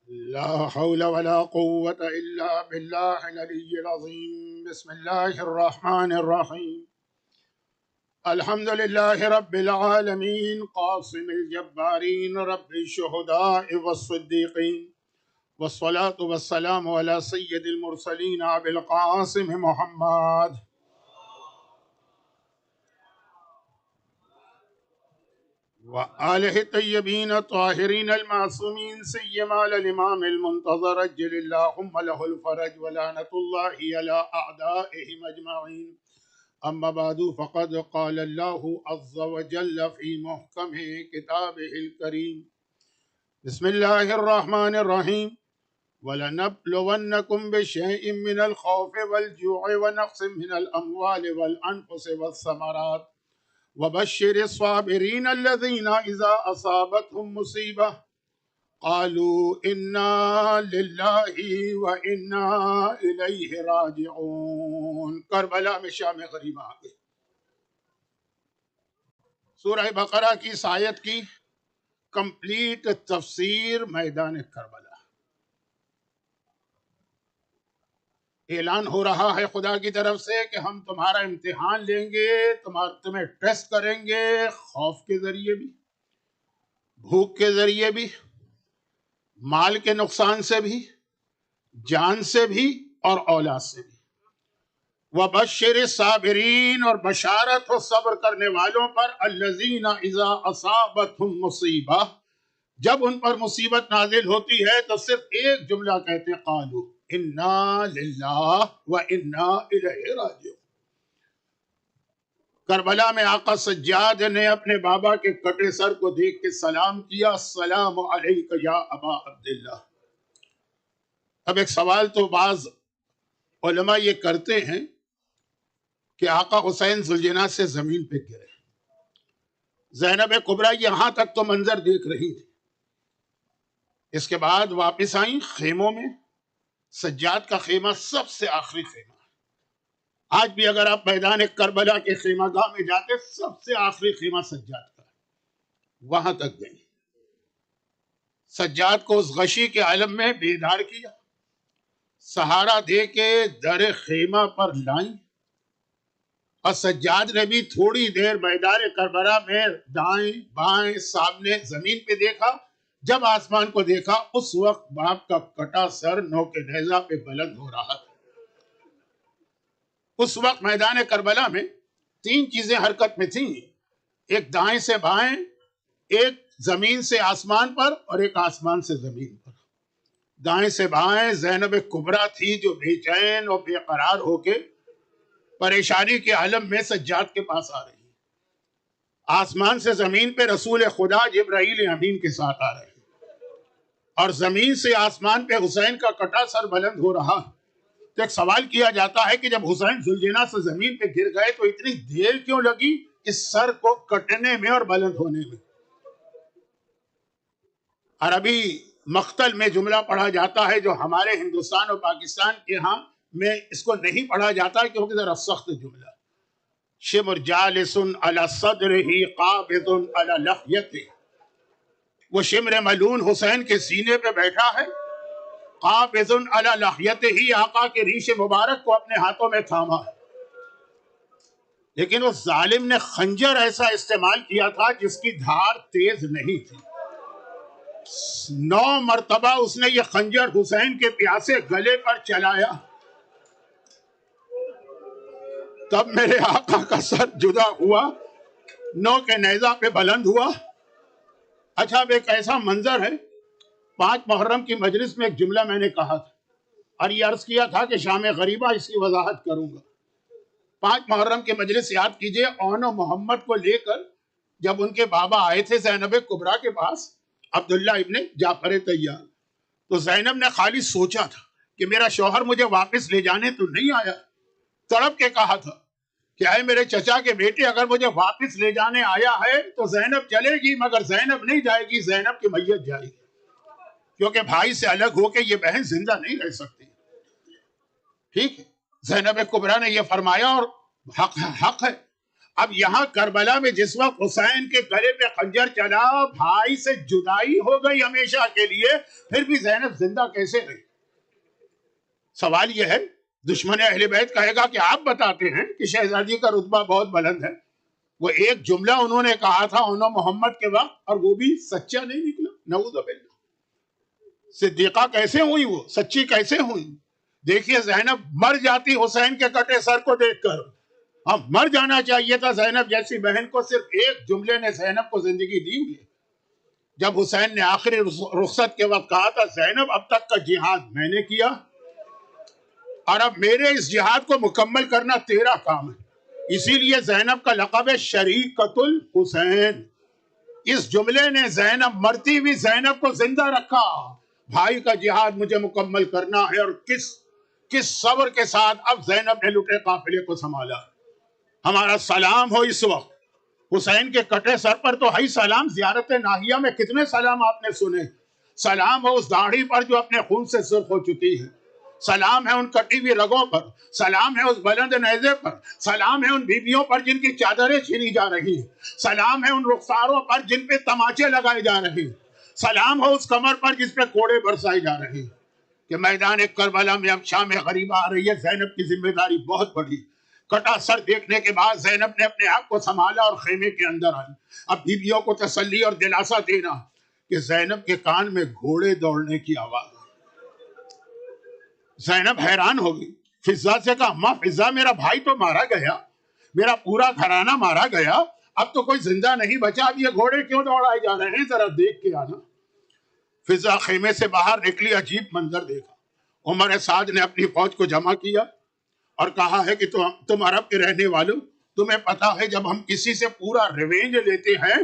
لا حول ولا قوة إلا بالله العلي العظيم. بسم الله الرحمن الرحيم. الحمد لله رب العالمين قاسم الجبارين رب الشهداء والصديقين، والصلاة والسلام على سيد المرسلين أبي القاسم محمد وآله الطيبين الطاهرين المعصومين، سيما على الإمام المنتظر أجل اللهم له الفرج، ولعنة الله على أعدائهم أجمعين. أما بعد، فقد قال الله عز وجل في محكم كتابه الكريم: بسم الله الرحمن الرحيم. ولنبلونكم بشيء من الخوف والجوع ونقص من الأموال والأنفس والثمرات وبشر الصابرين الذين إذا أصابتهم مصيبة قالوا إنا لله وإنا إليه راجعون. کربلا میں شام غریبہ آ گئی. سورہ بقرہ کی اس آیت کی کمپلیٹ تفسیر میدان کربلا. اعلان ہو رہا ہے خدا کی طرف سے کہ ہم تمہارا امتحان لیں گے، تمہیں ٹیسٹ کریں گے، خوف کے ذریعے بھی، بھوک کے ذریعے بھی، مال کے نقصان سے بھی، جان سے بھی اور اولاد سے بھی. وَبَشِّرِ الصَّابِرِينَ، اور بشارت ہو صبر کرنے والوں پر، الَّذِينَ إِذَا أَصَابَتْهُمْ مُصِیبَہ، جب ان پر مصیبت نازل ہوتی ہے تو صرف ایک جملہ کہتے: قالوا انا للہ وانا الیہ راجعون. کربلا میں آقا سجاد نے اپنے بابا کے کٹے سر کو دیکھ کے سلام کیا: السلام علیک یا ابا عبداللہ. اب ایک سوال تو بعض علماء یہ کرتے ہیں کہ آقا حسین ذوالجناح سے زمین پہ گرے، زینب کبریٰ یہاں تک تو منظر دیکھ رہی تھی، اس کے بعد واپس آئیں خیموں میں. سجاد کا خیمہ سب سے آخری خیمہ ہے. آج بھی اگر آپ میدان کربلا کے خیمہ گاہ میں جاتے، سب سے آخری خیمہ سجاد کا ہے. وہاں تک گئی، سجاد کو اس غشی کے عالم میں بیدار کیا، سہارا دے کے در خیمہ پر لائیں، اور سجاد نے بھی تھوڑی دیر میدان کربلا میں دائیں بائیں سامنے زمین پہ دیکھا. جب آسمان کو دیکھا، اس وقت باپ کا کٹا سر نوک نیزہ پہ بلند ہو رہا تھا. اس وقت میدان کربلا میں تین چیزیں حرکت میں تھیں: ایک دائیں سے بائیں، ایک زمین سے آسمان پر، اور ایک آسمان سے زمین پر. دائیں سے بائیں زینب کبریٰ تھی جو بے چین اور بے قرار ہو کے پریشانی کے عالم میں سجاد کے پاس آ رہی. آسمان سے زمین پہ رسول خدا جبرائیل امین کے ساتھ آ رہے، اور زمین سے آسمان پہ حسین کا کٹا سر بلند ہو رہا. تو ایک سوال کیا جاتا ہے کہ جب حسین ذوالجناح سے زمین پہ گر گئے تو اتنی دیر کیوں لگی اس سر کو کٹنے میں اور بلند ہونے میں؟ عربی مقتل میں جملہ پڑھا جاتا ہے جو ہمارے ہندوستان اور پاکستان کے ہاں میں اس کو نہیں پڑھا جاتا کیونکہ ذرا سخت جملہ. شمر جالس علی صدرہ قابض علی لحیتہ، وہ شمر ملون حسین کے سینے پہ بیٹھا ہے، قابض علی لحیتہ، آقا کے ریش مبارک کو اپنے ہاتھوں میں تھاما ہے. لیکن اس ظالم نے خنجر ایسا استعمال کیا تھا جس کی دھار تیز نہیں تھی. 9 مرتبہ اس نے یہ خنجر حسین کے پیاسے گلے پر چلایا، تب میرے آقا کا سر جدا ہوا، نوک نیزہ پہ بلند ہوا. اچھا، اب ایک ایسا منظر ہے، 5 محرم کی مجلس میں ایک جملہ میں نے کہا تھا اور یہ عرض کیا تھا کہ شام غریبہ اس کی وضاحت کروں گا. 5 محرم کی مجلس یاد کیجئے، اون و محمد کو لے کر جب ان کے بابا آئے تھے زینب کبریٰ کے پاس، عبداللہ ابن جعفر طیار، تو زینب نے خالی سوچا تھا کہ میرا شوہر مجھے واپس لے جانے تو نہیں آیا. تڑپ کے کہا تھا کہ اے میرے چچا کے بیٹے، اگر مجھے واپس لے جانے آیا ہے تو زینب چلے گی، مگر زینب نہیں جائے گی، زینب کی میت جائے گی، کیونکہ بھائی سے الگ ہو کے یہ بہن زندہ نہیں رہ سکتی. ٹھیک ہے، زینب کبریٰ نے یہ فرمایا اور حق ہے. اب یہاں کربلا میں جس وقت حسین کے گلے پہ خنجر چلا، بھائی سے جدائی ہو گئی ہمیشہ کے لیے، پھر بھی زینب زندہ کیسے رہی؟ سوال یہ ہے، دشمن اہل بیت کہے گا کہ آپ بتاتے ہیں کہ شہزادی کا رتبہ بہت بلند ہے. وہ ایک جملہ انہوں نے کہا تھا انہوں محمد کے وقت، اور وہ بھی سچا نہیں نکلا. نعوذ باللہ. صدیقہ کیسے ہوئی؟ وہ سچی کیسے ہوئی؟ دیکھیے زینب مر جاتی حسین کے کٹے سر کو دیکھ کر. ہم مر جانا چاہیے تھا زینب جیسی بہن کو. صرف ایک جملے نے زینب کو زندگی دی ہوئی ہے. جب حسین نے آخری رخصت کے وقت کہا تھا زینب اب تک کا جہاد میں نے کیا اور اب میرے اس جہاد کو مکمل کرنا تیرا کام ہے. اسی لیے زینب کا لقب ہے شریکۃ الحسین. اس جملے نے زینب مرتی ہوئی زینب کو زندہ رکھا. بھائی کا جہاد مجھے مکمل کرنا ہے. اور کس صبر کے ساتھ اب زینب نے لٹے قافلے کو سنبھالا. ہمارا سلام ہو اس وقت حسین کے کٹے سر پر تو ہے سلام. زیارت ناحیہ میں کتنے سلام آپ نے سنے. سلام ہو اس داڑھی پر جو اپنے خون سے سرخ ہو چکی ہے. سلام ہے ان کٹی ہوئی رگوں پر. سلام ہے اس بلند نیزے پر. سلام ہے ان بیویوں پر جن کی چادریں چھینی جا رہی ہیں. سلام ہے ان رخساروں پر جن پہ تماچے لگائے جا رہے ہیں. سلام ہو اس کمر پر جس پہ کوڑے برسائے جا رہے ہیں. کہ میدان کربلا میں اب شام غریبہ آ رہی ہے. زینب کی ذمہ داری بہت بڑی. کٹا سر دیکھنے کے بعد زینب نے اپنے آپ کو سنبھالا اور خیمے کے اندر آئی. اب بیویوں کو تسلی اور دلاسا دینا کہ زینب کے کان میں گھوڑے دوڑنے کی آواز. زینب حیران ہوگی. فضا سے کہا اماں فضا میرا بھائی تو مارا گیا، میرا پورا گھرانہ مارا گیا، اب تو کوئی زندہ نہیں بچا. اب یہ گھوڑے کیوں دوڑائے جا رہے ہیں؟ ذرا دیکھ کے آنا. فضا خیمے سے باہر نکلی. عجیب منظر دیکھا. عمر سعد نے اپنی فوج کو جمع کیا اور کہا ہے کہ تم عرب کے رہنے والوں، تمہیں پتا ہے جب ہم کسی سے پورا ریونج لیتے ہیں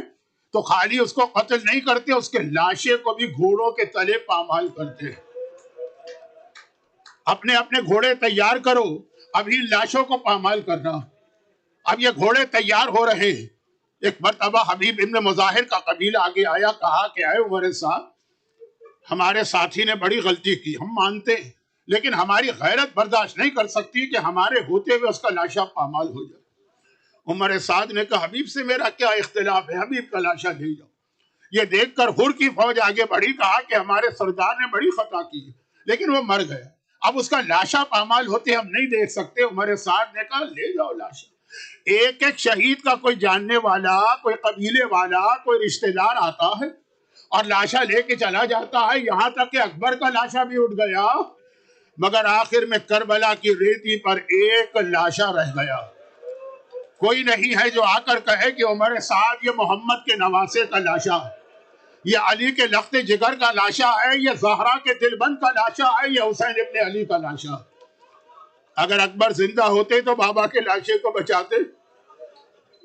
تو خالی اس کو قتل نہیں کرتے، اس کے لاشے کو بھی گھوڑوں کے تلے پامال کرتے ہیں. اپنے اپنے گھوڑے تیار کرو، ابھی لاشوں کو پامال کرنا. اب یہ گھوڑے تیار ہو رہے ہیں. ایک مرتبہ حبیب ابن مظاہر کا قبیلہ آگے آیا. کہا کہ اے عمر صاحب، ہمارے ساتھی نے بڑی غلطی کی، ہم مانتے ہیں، لیکن ہماری غیرت برداشت نہیں کر سکتی کہ ہمارے ہوتے ہوئے اس کا لاشا پامال ہو جائے. عمر سعد نے کہا حبیب سے میرا کیا اختلاف ہے، حبیب کا لاشا لے جاؤ. یہ دیکھ کر ہر کی فوج آگے بڑھی. کہا کہ ہمارے سردار نے بڑی خطا کی لیکن وہ مر گیا، اب اس کا لاشا پامال ہوتے ہم نہیں دیکھ سکتے. عمر سعد نے کہا لے جاؤ لاشا. ایک ایک شہید کا کوئی جاننے والا، کوئی قبیلے والا، کوئی رشتہ دار آتا ہے اور لاشا لے کے چلا جاتا ہے. یہاں تک کہ اکبر کا لاشا بھی اٹھ گیا، مگر آخر میں کربلا کی ریتی پر ایک لاشا رہ گیا. کوئی نہیں ہے جو آ کر کہے کہ عمر سعد یہ محمد کے نواسے کا لاشا ہے، یہ علی کے لخت جگر کا لاشا ہے، یہ زہرا کے دلبند کا لاشا ہے، یہ حسین ابن علی کا لاشا. اگر اکبر زندہ ہوتے تو بابا کے لاشے کو بچاتے.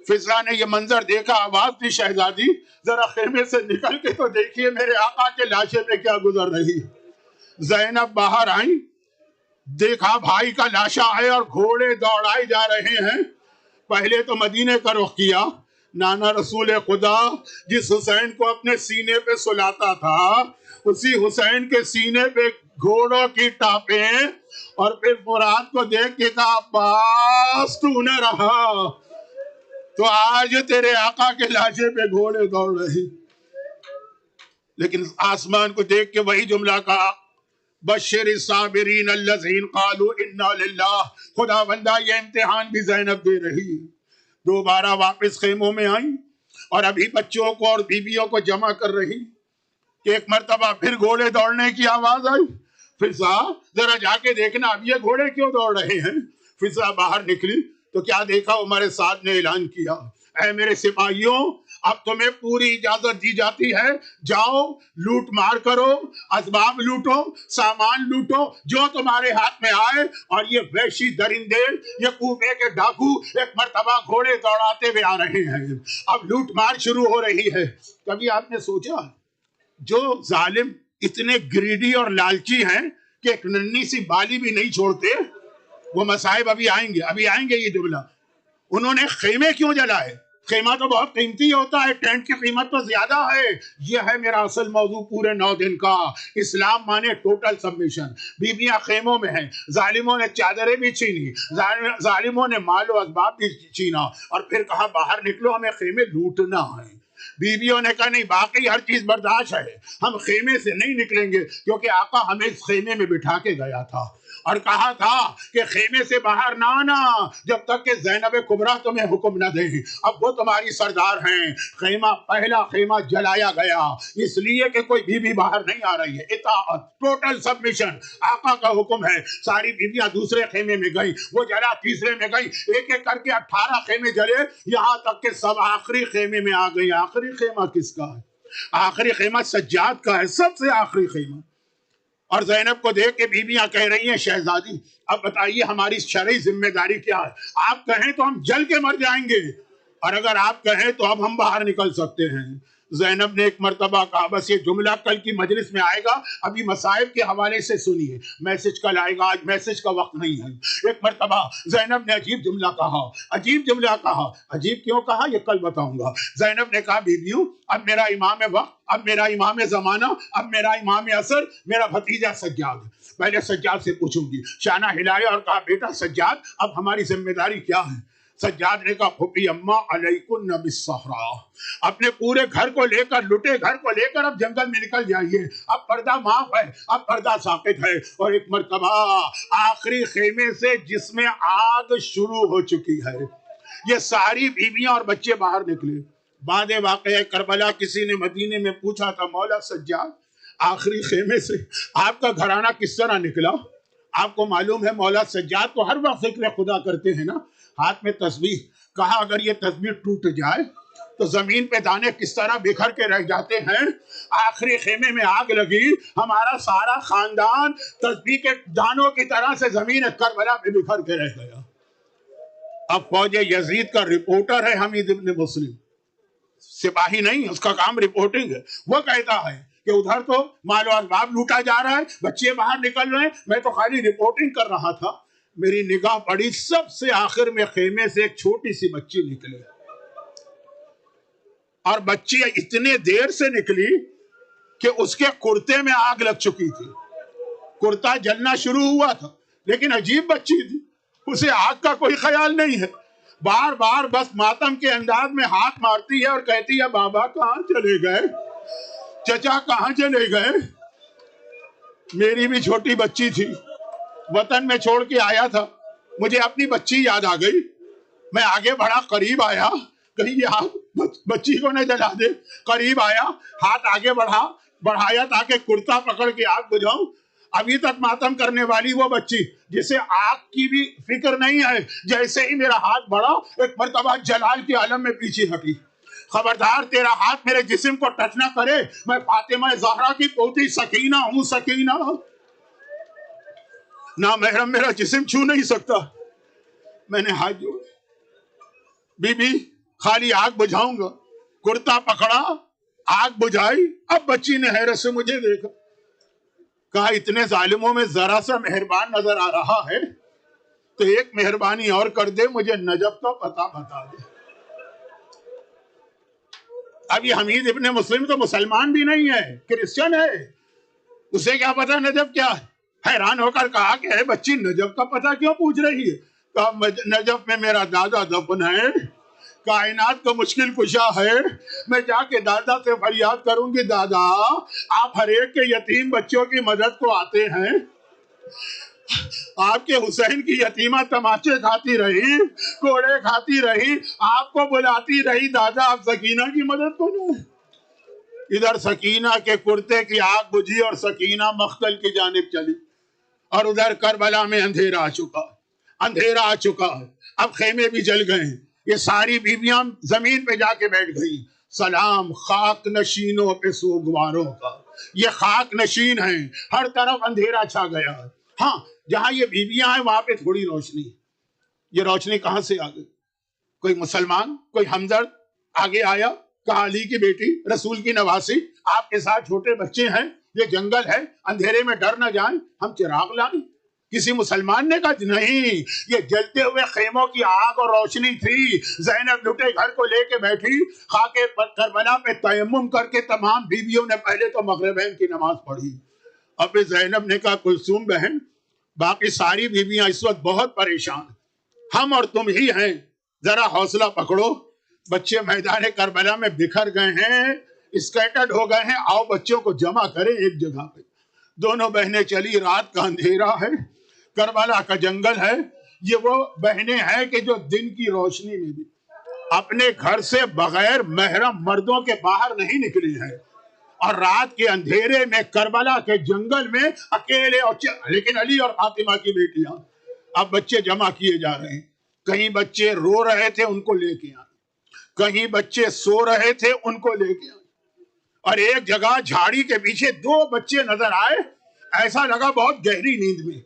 فضا نے یہ منظر دیکھا. آواز دی شہزادی ذرا خیمے سے نکل کے تو دیکھیے میرے آقا کے لاشے میں کیا گزر رہی. زینب باہر آئیں، دیکھا بھائی کا لاشا ہے اور گھوڑے دوڑائے جا رہے ہیں. پہلے تو مدینے کا رخ کیا. نانا رسول خدا جس حسین کو اپنے سینے پہ سلاتا تھا، اسی حسین کے سینے پہ گھوڑوں کی ٹاپیں، اور پھر فرات کو دیکھ کے کہا عباس تو نہ رہا تو آج تیرے آقا کے لاشے پہ گھوڑے دوڑ رہے. لیکن آسمان کو دیکھ کے وہی جملہ کہا بشر الصابرین الذین قالوا انا للہ. خدا بندہ یہ امتحان بھی زینب دے رہی. دوبارہ واپس خیموں میں آئیں اور ابھی بچوں کو اور بیویوں کو جمع کر رہی کہ ایک مرتبہ پھر گھوڑے دوڑنے کی آواز آئی. فضا ذرا جا کے دیکھنا اب یہ گھوڑے کیوں دوڑ رہے ہیں. فضا باہر نکلی تو کیا دیکھا؟ عمر سعد نے اعلان کیا اے میرے سپاہیوں، اب تمہیں پوری اجازت دی جاتی ہے، جاؤ لوٹ مار کرو، اسباب لوٹو، سامان لوٹو، جو تمہارے ہاتھ میں آئے. اور یہ وحشی درندے، یہ کوفے کے ڈاکو ایک مرتبہ گھوڑے دوڑاتے ہوئے آ رہے ہیں. اب لوٹ مار شروع ہو رہی ہے. کبھی آپ نے سوچا جو ظالم اتنے گریڈی اور لالچی ہیں کہ ایک ننھی سی بالی بھی نہیں چھوڑتے، وہ مصائب ابھی آئیں گے یہ جملہ. انہوں نے خیمے کیوں جلائے؟ خیمہ تو بہت قیمتی ہوتا ہے، ٹینٹ کی قیمت تو زیادہ ہے۔ یہ ہے میرا اصل موضوع پورے 9 دن کا۔ اسلام مانے ٹوٹل سبمیشن۔ بیویاں خیموں میں ہیں، ظالموں نے چادریں بھی چھینی، ظالموں نے مال و اسباب بھی چھینا، اور پھر کہا باہر نکلو، ہمیں خیمے لوٹنا ہے۔ بیویوں نے کہا نہیں، باقی ہر چیز برداشت ہے، ہم خیمے سے نہیں نکلیں گے، کیونکہ آقا ہمیں اس خیمے میں بٹھا کے گیا تھا اور کہا تھا کہ خیمے سے باہر نہ آنا جب تک کہ زینب کبریٰ تمہیں حکم نہ دے۔ اب وہ تمہاری سردار ہیں۔ خیمہ، پہلا خیمہ جلایا گیا اس لیے کہ کوئی بیوی باہر نہیں آ رہی ہے۔ اطاعت، ٹوٹل سبمیشن، آقا کا حکم ہے۔ ساری بیویاں دوسرے خیمے میں گئی، وہ جلا، تیسرے میں گئی، ایک ایک کر کے 18 خیمے جلے، یہاں تک کہ سب آخری خیمے میں آ گئی۔ آخری خیمہ کس کا ہے؟ آخری خیمہ سجاد کا ہے، سب سے آخری خیمہ۔ اور زینب کو دیکھ کے بیویاں کہہ رہی ہیں شہزادی اب بتائیے ہماری شرعی ذمہ داری کیا ہے؟ آپ کہیں تو ہم جل کے مر جائیں گے، اور اگر آپ کہیں تو اب ہم باہر نکل سکتے ہیں۔ زینب نے ایک مرتبہ کہا، بس یہ جملہ کل کی مجلس میں آئے گا، ابھی مصائب کے حوالے سے سنیے، میسج کل آئے گا، آج میسج کا وقت نہیں ہے۔ ایک مرتبہ زینب نے عجیب جملہ کہا، عجیب جملہ کہا۔ عجیب کیوں کہا یہ کل بتاؤں گا۔ زینب نے کہا بیویوں، اب میرا امام وقت، اب میرا امام زمانہ، اب میرا امام عصر میرا بھتیجا سجاد۔ پہلے سجاد سے پوچھوں گی۔ شانہ ہلایا اور کہا بیٹا سجاد اب ہماری ذمہ داری کیا ہے؟ سجاد نے کہا پھوپھی اماں علیکن بالصحراء، اپنے پورے گھر کو لے کر، لٹے گھر کو لے کر اب جنگل میں نکل جائیے، اب پردہ معاف ہے، اب پردہ ساقط ہے۔ اور ایک مرتبہ آخری خیمے سے جس میں آگ شروع ہو چکی ہے، یہ ساری بیویاں اور بچے باہر نکلے۔ بعد واقعہ کربلا کسی نے مدینے میں پوچھا تھا مولا سجاد آخری خیمے سے آپ کا گھرانہ کس طرح نکلا؟ آپ کو معلوم ہے مولا سجاد تو ہر وقت ذکر خدا کرتے ہیں نا، ہاتھ میں تسبیح۔ کہا اگر یہ تسبیح ٹوٹ جائے تو زمین پہ دانے کس طرح بکھر کے رہ جاتے ہیں۔ آخری خیمے میں آگ لگی، ہمارا سارا خاندان تسبیح کے دانوں کی طرح سے زمین کربلا میں بکھر کے رہ گیا۔ اب فوج یزید کا رپورٹر ہے حمید ابن مسلم، سپاہی نہیں، اس کا کام رپورٹنگ ہے۔ وہ کہتا ہے کہ ادھر تو مال و اسباب لوٹا جا رہا ہے، بچے باہر نکل رہے ہیں، میں تو خالی رپورٹنگ کر رہا تھا۔ میری نگاہ پڑی، سب سے آخر میں خیمے سے ایک چھوٹی سی بچی نکلی، اور بچی اتنے دیر سے نکلی کہ اس کے کرتے میں آگ لگ چکی تھی، کرتا جلنا شروع ہوا تھا، لیکن عجیب بچی تھی، اسے آگ کا کوئی خیال نہیں ہے۔ بار بار بس ماتم کے انداز میں ہاتھ مارتی ہے اور کہتی ہے بابا کہاں چلے گئے، چچا کہاں چلے گئے۔ میری بھی چھوٹی بچی تھی، وطن میں چھوڑ کے آیا تھا، مجھے اپنی بچی یاد آ گئی۔ میں آگے بڑھا، قریب آیا، کہیں یہ آگ بچی کو نہ جلا دے۔ قریب آیا، ہاتھ آگے بڑھایا تاکہ کرتا پکڑ کے آگ بجھاؤں۔ ابھی تک ماتم کرنے والی وہ بچی جسے آگ کی بھی فکر نہیں ہے، جیسے ہی میرا ہاتھ بڑھا ایک مرتبہ جلال کے عالم میں پیچھے ہٹی۔ خبردار تیرا ہاتھ میرے جسم کو ٹچ نہ کرے، میں فاطمہ زہرا کی پوتی سکینہ ہوں، سکینہ نہ محرم میرا جسم چھو نہیں سکتا۔ میں نے ہاتھ جوڑ، بی بی خالی آگ بجھاؤں گا۔ کرتا پکڑا، آگ بجھائی۔ اب بچی نے حیرت سے مجھے دیکھا، کہا اتنے ظالموں میں ذرا سا مہربان نظر آ رہا ہے تو ایک مہربانی اور کر دے، مجھے نجف کا پتہ بتا دے۔ اب یہ حمید ابن مسلم تو مسلمان بھی نہیں ہے، کرسچن ہے، اسے کیا پتا نجف کیا ہے؟ حیران ہو کر کہا کہ اے بچی نجف کا پتہ کیوں پوچھ رہی ہے؟ کہا نجف میں میرا دادا دفن ہے، کائنات کا مشکل کشا ہے، میں جا کے دادا سے فریاد کروں گی دادا آپ ہر ایک کے یتیم بچوں کی مدد کو آتے ہیں، آپ کے حسین کی یتیمہ تماچے کھاتی رہی، کوڑے کھاتی رہی، آپ کو بلاتی رہی دادا آپ سکینہ کی مدد کرو۔ ادھر سکینہ کے کرتے کی آگ بجھی اور سکینہ مقتل کی جانب چلی، اور ادھر کربلا میں اندھیرا آ چکا، اندھیرا آ چکا ہے۔ اب خیمے بھی جل گئے ہیں، یہ ساری بیویاں زمین پہ جا کے بیٹھ گئی۔ سلام خاک نشینوں پہ سوگواروں کا، یہ خاک نشین ہیں، ہر طرف اندھیرا چھا گیا ہے۔ ہاں جہاں یہ بیویاں ہیں وہاں پہ تھوڑی روشنی ہے۔ یہ روشنی کہاں سے آ گئی؟ کوئی مسلمان، کوئی ہمدرد آگے آیا، کہا علی کی بیٹی، رسول کی نواسی، آپ کے ساتھ چھوٹے بچے ہیں، یہ جنگل ہے، اندھیرے میں ڈر نہ جائیں، ہم چراغ لائیں۔ کسی مسلمان نے کہا نہیں، یہ جلتے ہوئے خیموں کی آگ اور روشنی تھی. زینب لٹے گھر کو لے کے بیٹھی، خاک کربلا پہ تیمم کر کے تمام بیویوں نے پہلے تو مغربین کی نماز پڑھی. اب زینب نے کہا کلثوم بہن، باقی ساری بیویاں اس وقت بہت پریشان، ہم اور تم ہی ہیں، ذرا حوصلہ پکڑو. بچے میدان کربلا میں بکھر گئے ہیں، اسکیٹرڈ ہو گئے ہیں، آؤ بچوں کو جمع کریں ایک جگہ پہ. دونوں بہنیں چلی. رات کا اندھیرا ہے، کربلا کا جنگل ہے. یہ وہ بہنیں ہیں کہ جو دن کی روشنی میں بھی اپنے گھر سے بغیر محرم مردوں کے باہر نہیں نکلی ہیں، اور رات کے اندھیرے میں کربلا کے جنگل میں اکیلے. لیکن علی اور فاطمہ کی بیٹیاں. اب بچے جمع کیے جا رہے ہیں. کہیں بچے رو رہے تھے، ان کو لے کے آئے. کہیں بچے سو رہے تھے، ان کو لے کے آئے. اور ایک جگہ جھاڑی کے پیچھے 2 بچے نظر آئے، ایسا لگا بہت گہری نیند میں.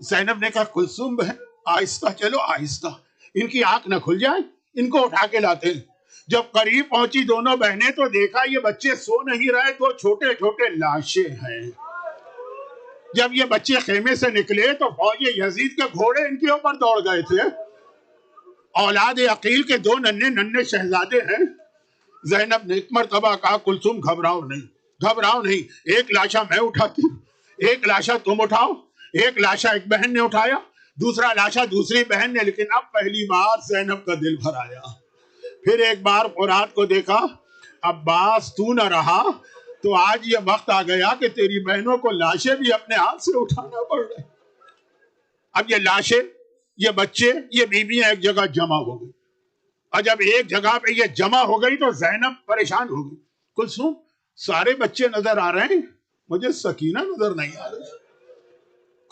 زینب نے کہا کلثوم بہن آہستہ چلو، آہستہ، ان کی آنکھ نہ کھل جائے، ان کو اٹھا کے لاتے ہیں. جب قریب پہنچی دونوں بہنیں تو دیکھا یہ بچے سو نہیں رہے، 2 چھوٹے چھوٹے لاشیں ہیں. جب یہ بچے خیمے سے نکلے تو فوج یزید کے گھوڑے ان کے اوپر دوڑ گئے تھے. اولاد عقیل کے 2 ننھے شہزادے ہیں. زینب نے ایک مرتبہ کہا کلثوم گھبراؤ نہیں، گھبراؤ نہیں، ایک لاشا میں اٹھاتی ہوں، ایک لاشا تم اٹھاؤ. ایک لاشا ایک بہن نے اٹھایا، دوسرا لاشا دوسری بہن نے. لیکن اب پہلی بار زینب کا دل بھر آیا. پھر ایک بار فرات کو دیکھا، عباس تو نہ رہا تو آج یہ وقت آ گیا کہ تیری بہنوں کو لاشیں بھی اپنے ہاتھ سے اٹھانا پڑ رہے. اب یہ لاشیں، یہ بچے، یہ بیویاں ایک جگہ جمع ہو گئی. اور جب ایک جگہ پہ یہ جمع ہو گئی تو زینب پریشان ہو گئی. کلثوم سارے بچے نظر آ رہے ہیں، مجھے سکینہ نظر نہیں آ رہی.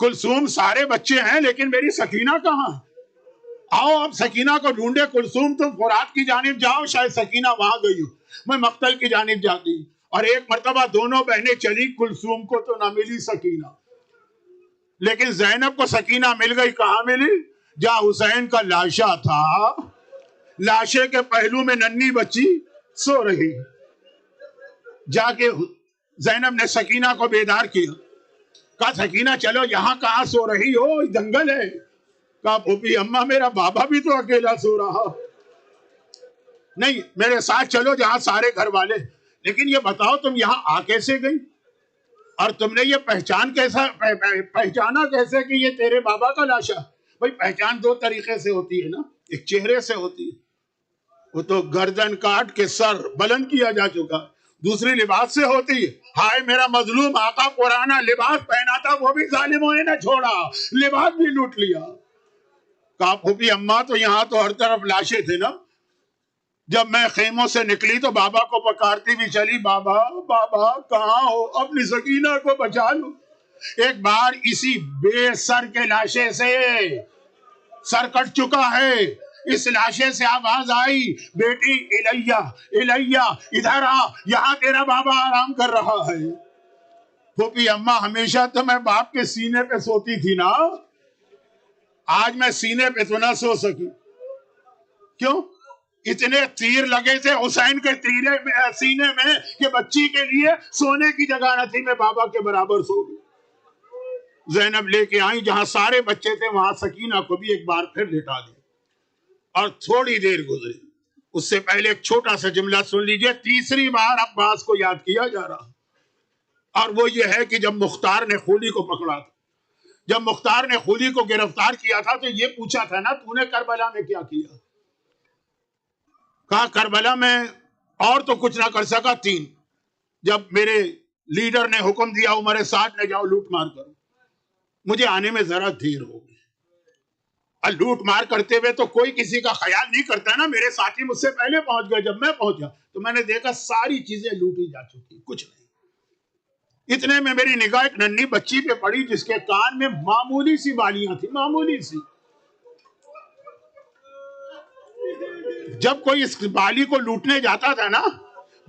کلثوم سارے بچے ہیں لیکن میری سکینہ کہاں ہے؟ آؤ اب سکینہ کو ڈھونڈے. کلثوم تم فرات کی جانب جاؤ، شاید سکینہ وہاں گئی ہو. میں مقتل کی جانب جاتی. اور ایک مرتبہ دونوں بہنیں چلی، کلثوم کو تو نہ ملی سکینہ، لیکن زینب کو سکینہ مل گئی. کہاں ملی؟ جہاں حسین کا لاشا تھا. لاشے کے پہلو میں ننھی بچی سو رہی. جا کے زینب نے سکینہ کو بیدار کیا. کہا سکینہ چلو، یہاں کہاں سو رہی ہو، جنگل ہے. کہا پھوپھی اماں میرا بابا بھی تو اکیلا سو رہا. نہیں میرے ساتھ چلو جہاں سارے گھر والے. لیکن یہ بتاؤ تم یہاں آ کیسے گئی، اور تم نے یہ پہچانا کیسے کہ یہ تیرے بابا کا لاشا؟ بھائی پہچان 2 طریقے سے ہوتی ہے نا. ایک چہرے سے ہوتی ہے، وہ تو گردن کاٹ کے سر بلند کیا جا چکا. دوسری لباس سے ہوتی ہے. ہائے میرا مظلوم آقا پرانا لباس پہنا تھا، وہ بھی ظالموں نے نہ چھوڑا، لباس بھی لوٹ لیا. کہا پھوپھی اماں تو یہاں تو ہر طرف لاشیں تھے نا. جب میں خیموں سے نکلی تو بابا کو پکارتی بھی چلی، بابا بابا کہاں ہو، اپنی سکینہ کو بچا لو. ایک بار اسی بے سر کے لاشے سے سر کٹ چکا ہے، اس لاشے سے آواز آئی، بیٹی الیہ الیہ ادھر آ، یہاں تیرا بابا آرام کر رہا ہے. پھوپھی اماں ہمیشہ تو میں باپ کے سینے پہ سوتی تھی نا، آج میں سینے پہ تو نہ سو سکی. کیوں؟ اتنے تیر لگے تھے حسین کے سینے میں کہ بچی کے لیے سونے کی جگہ نہ تھی، میں بابا کے برابر سو گئی. زینب لے کے آئی جہاں سارے بچے تھے، وہاں سکینہ کو بھی ایک بار پھر لٹا دی. اور تھوڑی دیر گزری، اس سے پہلے ایک چھوٹا سا جملہ سن لیجئے. تیسری بار عباس کو یاد کیا جا رہا، اور وہ یہ ہے کہ جب مختار نے خولی کو پکڑا تھا، جب مختار نے خولی کو گرفتار کیا تھا تو یہ پوچھا تھا نا تو نے کربلا میں کیا کیا. کہا کربلا میں اور تو کچھ نہ کر سکا. 3 جب میرے لیڈر نے حکم دیا عمر سعد نے جاؤ لوٹ مار کرو، مجھے آنے میں ذرا دیر ہو گئی. اور لوٹ مار کرتے ہوئے تو کوئی کسی کا خیال نہیں کرتا نا. میرے ساتھی مجھ سے پہلے پہنچ گئے. جب میں پہنچا تو میں نے دیکھا ساری چیزیں لوٹی جا چکی، کچھ نہیں. اتنے میں میری نگاہ ایک ننھی بچی پہ پڑی جس کے کان میں معمولی سی بالیاں تھی، معمولی سی. جب کوئی اس بالی کو لوٹنے جاتا تھا نا،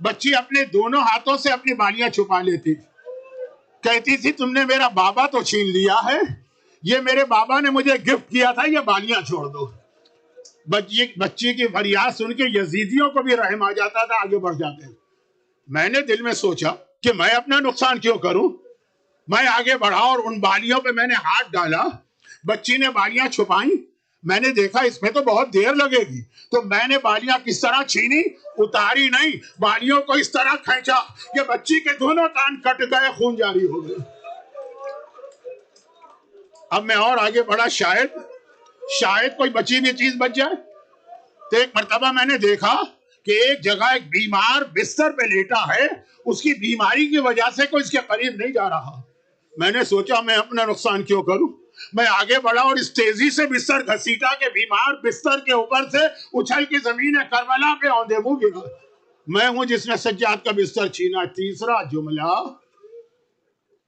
بچی اپنے دونوں ہاتھوں سے اپنی بالیاں چھپا لیتی تھی. کہتی تھی تم نے میرا بابا تو چھین لیا ہے، یہ میرے بابا نے مجھے گفٹ کیا تھا، یہ بالیاں چھوڑ دو. بچی کی فریاد سن کے یزیدیوں کو بھی رحم آ جاتا تھا، آگے بڑھ جاتے. میں نے دل میں سوچا کہ میں اپنا نقصان کیوں کروں، میں آگے بڑھا اور ان بالیوں پہ میں نے ہاتھ ڈالا. بچی نے بالیاں چھپائیں. میں نے دیکھا اس میں تو بہت دیر لگے گی, تو میں نے بالیاں کس طرح چھینی, اتاری نہیں, بالیوں کو اس طرح کھینچا کہ بچی کے دونوں کان کٹ گئے, خون جاری ہو گئے. اب میں اور آگے بڑھا, شاید کوئی بچی ہوئی چیز بچ جائے. تو ایک مرتبہ میں نے دیکھا کہ ایک جگہ ایک بیمار بستر پہ لیٹا ہے, اس کی بیماری کی وجہ سے کوئی اس کے قریب نہیں جا رہا. میں نے سوچا میں اپنا نقصان کیوں کروں. میں آگے بڑھا اور اس تیزی سے بستر گھسیٹا کہ بیمار بستر کے اوپر سے اچھل کی زمین کربلا پہ اوندے منہ گرا. میں ہوں جس نے سجاد کا بستر چھینا. تیسرا جملہ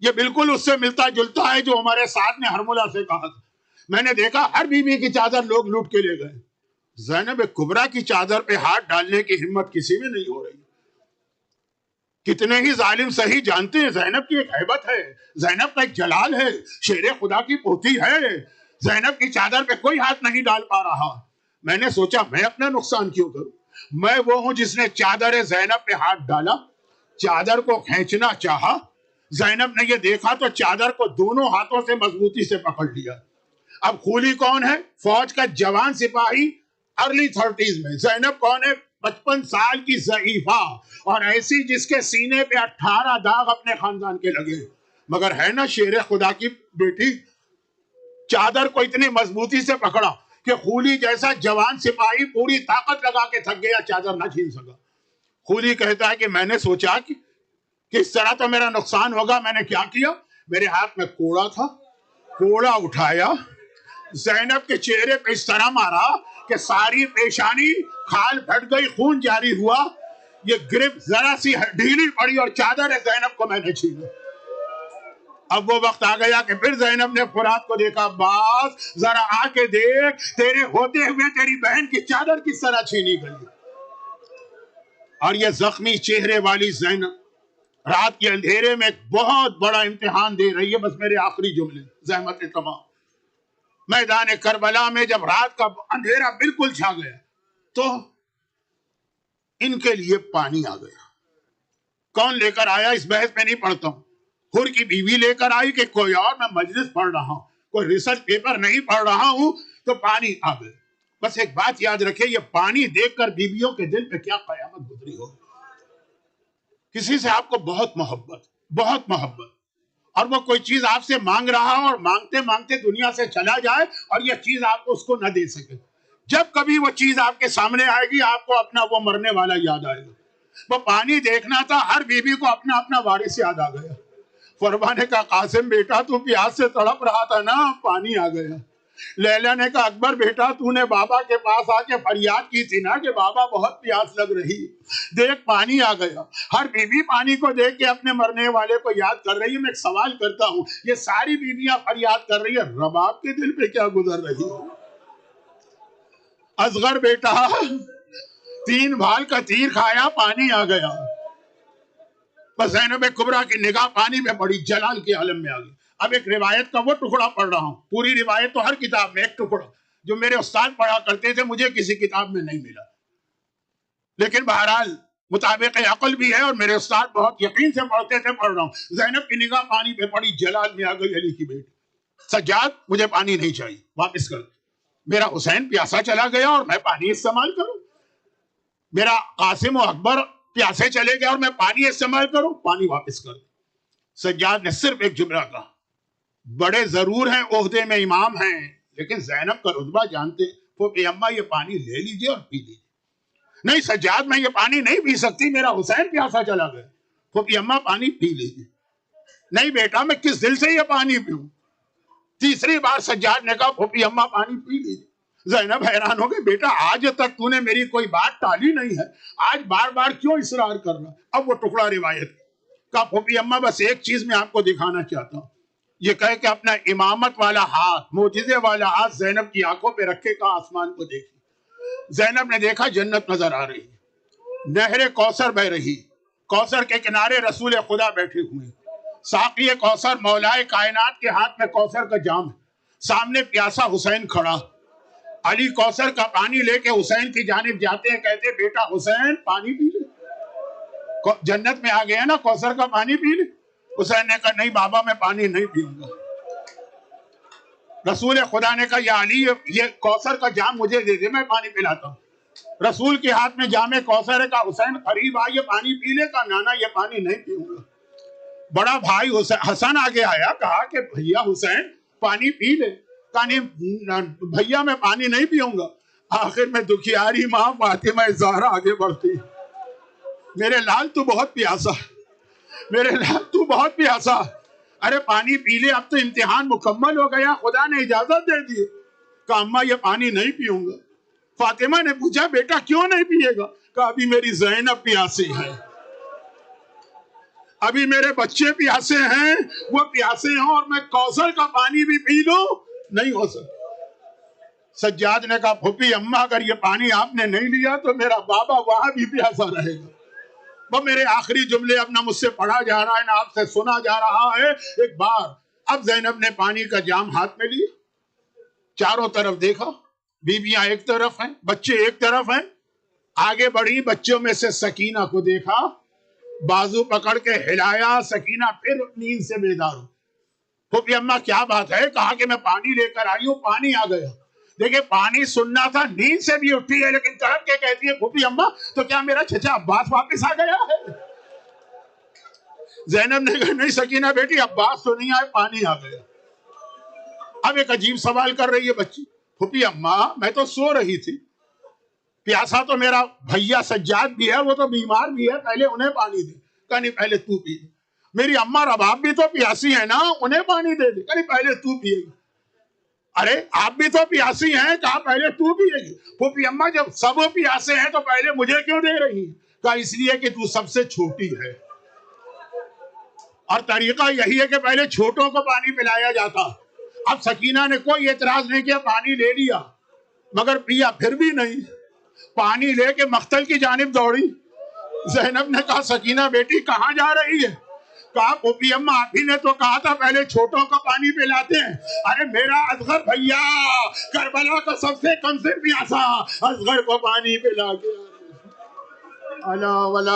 یہ بالکل اس سے ملتا جلتا ہے جو ہمارے ساتھ نے ہرملہ سے کہا تھا. میں نے دیکھا ہر بیوی کی چادر لوگ لوٹ کے لے گئے, زینب کبریٰ کی چادر پہ ہاتھ ڈالنے کی ہمت کسی میں نہیں ہو رہی. کتنے ہی ظالم صحیح جانتے ہیں زینب کی ایک ہیبت ہے, زینب کا ایک جلال ہے, شیر خدا کی پوتی ہے. زینب کی چادر پہ کوئی ہاتھ نہیں ڈال پا رہا. میں نے سوچا میں اپنا نقصان کیوں کروں. میں وہ ہوں جس نے چادر زینب پہ ہاتھ ڈالا, چادر کو کھینچنا چاہا. زینب نے یہ دیکھا تو چادر کو دونوں ہاتھوں سے مضبوطی سے پکڑ لیا. اب خولی کون ہے؟ فوج کا جوان سپاہی, ارلی 30s میں. زینب کون ہے؟ 55 سال کی ضعیفہ, اور ایسی جس کے سینے پہ 18 داغ اپنے خاندان کے لگے, مگر ہے نا شیر خدا کی بیٹی. چادر کو اتنی مضبوطی سے پکڑا کہ خولی جیسا جوان سپاہی پوری طاقت لگا کے تھک گیا, چادر نہ چھین سکا. خولی کہتا ہے کہ میں نے سوچا کہ اس طرح تو میرا نقصان ہوگا. میں نے کیا کیا, میرے ہاتھ میں کوڑا تھا, کوڑا اٹھایا, زینب کے چہرے پہ اس طرح مارا کہ ساری پیشانی کھال پھٹ گئی, خون جاری ہوا. یہ گرپ ذرا سی ڈھیلی پڑی اور چادر زینب کو میں نے چھینا. اب وہ وقت آ گیا کہ پھر زینب نے فرات کو دیکھا, باس ذرا آ کے دیکھ, تیرے ہوتے ہوئے تیری بہن کی چادر کس طرح چھینی گئی. اور یہ زخمی چہرے والی زینب رات کے اندھیرے میں ایک بہت بڑا امتحان دے رہی ہے. بس میرے آخری جملے, زحمت تمام. میدان کربلا میں جب رات کا اندھیرا بالکل چھا گیا تو ان کے لیے پانی آ گیا. کون لے کر آیا اس بحث میں نہیں پڑھتا ہوں. حر کی بیوی لے کر آئی کہ کوئی اور, میں مجلس پڑھ رہا ہوں, کوئی ریسرچ پیپر نہیں پڑھ رہا ہوں, تو پانی آ گیا. بس ایک بات یاد رکھے, یہ پانی دیکھ کر بیویوں کے دل پہ کیا قیامت گزری ہو. کسی سے آپ کو بہت محبت, اور وہ کوئی چیز آپ سے مانگ رہا ہو اور مانگتے مانگتے دنیا سے چلا جائے اور یہ چیز آپ کو اس کو نہ دے سکے. جب کبھی وہ چیز آپ کے سامنے آئے گی, آپ کو اپنا وہ مرنے والا یاد آئے گا. وہ پانی دیکھنا تھا, ہر بیوی کو اپنا اپنا وارث یاد آ گیا. فرمانے کا قاسم بیٹا تو پیاس سے تڑپ رہا تھا نا, پانی آ گیا. لیلا نے کہا اکبر بیٹا تو نے بابا کے پاس آ کے فریاد کی تھی نا کہ بابا بہت پیاس لگ رہی, دیکھ پانی آ گیا. ہر بیوی پانی کو دیکھ کے اپنے مرنے والے کو یاد کر رہی ہے. میں ایک سوال کرتا ہوں, یہ ساری بیویاں فریاد کر رہی ہے, رباب کے دل پہ کیا گزر رہی ہے؟ اصغر بیٹا 3 بھال کا تیر کھایا, پانی آ گیا. بس زینب کبریٰ کی نگاہ پانی میں پڑی, جلال کے عالم میں آ گئی. اب ایک روایت کا وہ ٹکڑا پڑھ رہا ہوں, پوری روایت تو ہر کتاب میں, ایک ٹکڑا جو میرے استاد پڑھا کرتے تھے مجھے کسی کتاب میں نہیں ملا, لیکن بہرحال مطابق عقل بھی ہے اور میرے استاد بہت یقین سے پڑھتے تھے, پڑھ رہا ہوں. زینب کی نگاہ پانی پہ پڑی, جلال میں آ گئی علی کی بیٹی. سجاد مجھے پانی نہیں چاہیے, واپس کر. میرا حسین پیاسا چلا گیا اور میں پانی استعمال کروں, میرا قاسم و اکبر پیاسے چلے گئے اور میں پانی استعمال کروں, پانی واپس کر. سجاد نے صرف ایک جملہ کہا, بڑے ضرور ہیں, عہدے میں امام ہیں, لیکن زینب کا رتبہ جانتے, پھوپھی اماں یہ پانی لے لیجئے اور پی لیجئے. نہیں سجاد میں یہ پانی نہیں پی سکتی, میرا حسین پیاسا چلا گیا. پھوپھی اماں پانی پی لیجئے. نہیں بیٹا میں کس دل سے یہ پانی پیوں. تیسری بار سجاد نے کہا پھوپھی اماں پانی پی لیجئے. زینب حیران ہو گئی, بیٹا آج تک تو نے میری کوئی بات ٹالی نہیں ہے, آج بار بار کیوں اصرار کر رہا. اب وہ ٹکڑا روایت کا, پھوپھی اماں بس ایک چیز میں آپ کو دکھانا چاہتا ہوں, یہ کہے کہ اپنا امامت والا ہاتھ, معجزے والا ہاتھ زینب کی آنکھوں پہ رکھے کا آسمان کو دیکھی. زینب نے دیکھا جنت نظر آ رہی, نہر کوثر بہ رہی, کوثر کے کنارے رسول خدا بیٹھے ہوئے, ساقی کوثر مولائے کائنات کے ہاتھ میں کوثر کا جام ہے, سامنے پیاسا حسین کھڑا. علی کوثر کا پانی لے کے حسین کی جانب جاتے ہیں, کہتے بیٹا حسین پانی پی لے, جنت میں آ گیا نا, کوثر کا پانی پی لے. حسین نے کہا نہیں بابا میں پانی نہیں پیوں گا. رسول خدا نے کہا یا علی یہ کوثر کا جام مجھے دے دے میں پانی پلاتا ہوں. رسول کے ہاتھ میں جام کوثر ہے. کہا حسین قریب آ یہ پانی پی لے. کہا نانا یہ پانی نہیں پیوں گا. بڑا بھائی حسن آگے آیا, کہا کہ بھیا حسین پانی پی لے. کہا نہیں بھیا میں پانی نہیں پیوں گا. آخر میں دکھیاری ماں فاطمہ زہرا آگے بڑھتی, میرے لال تو بہت پیاسا, میرے لال تو بہت پیاسا, ارے پانی پی لے, اب تو امتحان مکمل ہو گیا, خدا نے اجازت دے دی. کہا اماں یہ پانی نہیں پیوں گا. فاطمہ نے پوچھا بیٹا کیوں نہیں پیے گا؟ کہا ابھی میری زینب پیاسی ہے, ابھی میرے بچے پیاسے ہیں, وہ پیاسے ہیں, اور میں کوثر کا پانی بھی پی لوں نہیں ہو سکتا. سجاد نے کہا پھوپھی اماں اگر یہ پانی آپ نے نہیں لیا تو میرا بابا وہاں بھی پیاسا رہے گا. وہ میرے آخری جملے اب نہ مجھ سے پڑھا جا رہا ہے نہ آپ سے سنا جا رہا ہے. ایک بار اب زینب نے پانی کا جام ہاتھ میں لیا, چاروں طرف دیکھا, بیویاں ایک طرف ہیں, بچے ایک طرف ہیں. آگے بڑھی, بچوں میں سے سکینہ کو دیکھا, بازو پکڑ کے ہلایا. سکینہ پھر نیند سے بیدار ہو. پھوپھی اماں کیا بات ہے؟ کہا کہ میں پانی لے کر آئی ہوں, پانی آ گیا. دیکھیں پانی سننا تھا, نیند سے بھی اٹھی ہے لیکن تڑپ کے کہتی ہے پھوپھی اماں تو کیا میرا چچا عباس واپس آ گیا ہے؟ زینب نے کہا نہیں سکینہ بیٹی عباس تو نہیں آئے, پانی آ گیا. اب ایک عجیب سوال کر رہی ہے بچی, پھوپھی اماں میں تو سو رہی تھی, پیاسا تو میرا بھیا سجاد بھی ہے, وہ تو بیمار بھی ہے, پہلے انہیں پانی دے. کہا نہیں پہلے تو پی. میری اماں رباب بھی تو پیاسی ہے نا, انہیں پانی دے دے. کہا نہیں پہلے تو پیے گی. ارے آپ بھی تو پیاسی ہیں, کہا پہلے تو پیے گی. پھوپھی اماں جب سب پیاسے ہیں تو پہلے مجھے کیوں دے رہی ہیں؟ کہا اس لیے کہ تو سب سے چھوٹی ہے, اور طریقہ یہی ہے کہ پہلے چھوٹوں کو پانی پلایا جاتا. اب سکینہ نے کوئی اعتراض نہیں کیا, پانی لے لیا مگر پیا پھر بھی نہیں. پانی لے کے مقتل کی جانب دوڑی. زینب نے کہا سکینہ بیٹی کہاں جا رہی ہے؟ کہا پھوپھی اماں آپ ہی نے تو کہا تھا پہلے چھوٹوں کو پانی پلاتے ہیں. ارے میرا اصغر بھیا کربلا کا سب سے کم سے پیاسا, اصغر کو پانی پلا کے الا ولا